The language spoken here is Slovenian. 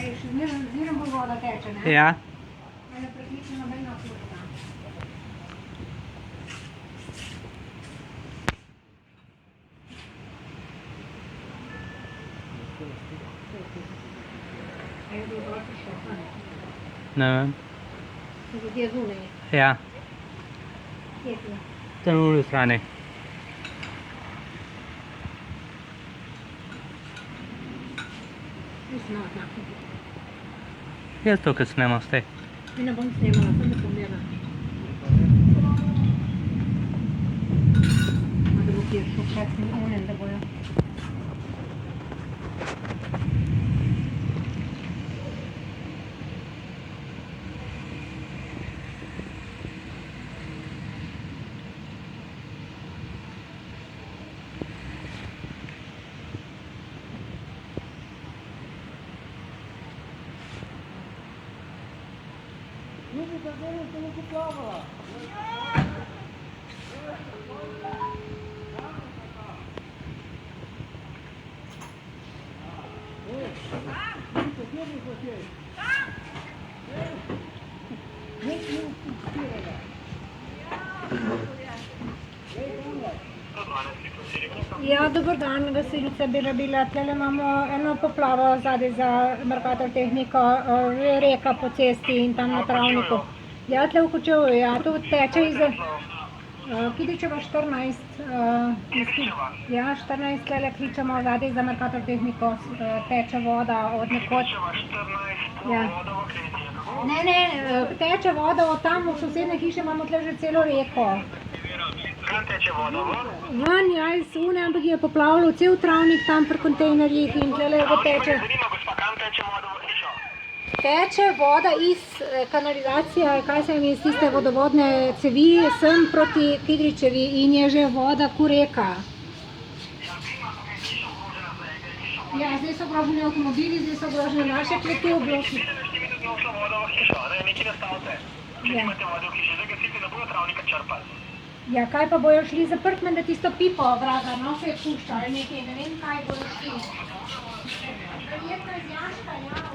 Zmeraj bolj voda teče, ne? Ja. Mene prekliče nobena furta. A je bil gor prišel, pa ne? Ne vem. So ljudje zunaj. Ja. Kje je tu? Tam v drugi strani. Mislim, malo tako. Jaz to, kad snemo s te. Mi ne bom snemala, sem da pomera. Da bo kjer šel časnim unem, da bojo. Ja, dober dan, Veselica bi rabila. Tlele imamo eno poplavo zadaj za Mercator Tehniko, reka po cesti in tam na travniku. Ja, tle v Kočevju, ja, to teče iz... Kidičeva 14. Ja, 14 tlele kličemo zadaj za Mercator Tehniko, teče voda od nekod. Ja. Ne, teče voda od tam, v sosednje hiše imamo tle že celo reko. Kam teče voda? Ven, ja, iz une, ampak je poplavilo cel travnik tam pri kontejnerjih in tlele ga teče. Zanima, gospa, kam teče voda v hišo? Teče voda iz kanalizacije, kaj se mi iz tiste vodovodne cevi, sem proti Kidričevi in je že voda ko reka. Ja, zdaj so ogroženi avtomobili, zdaj so ogroženi naše kleti v bloki. Vidite, da je šla voda v hišo, ne, nekaj nastavite. Če nimate vode v hiši, zdaj gasite, ne bojo travnika črpali. Ja, kaj pa bojo šli zaprt, menda tisto pipo, vraga, no, se je pušča ali nekaj, ne vem kaj bojo šli. Verjetno iz Janška, ja.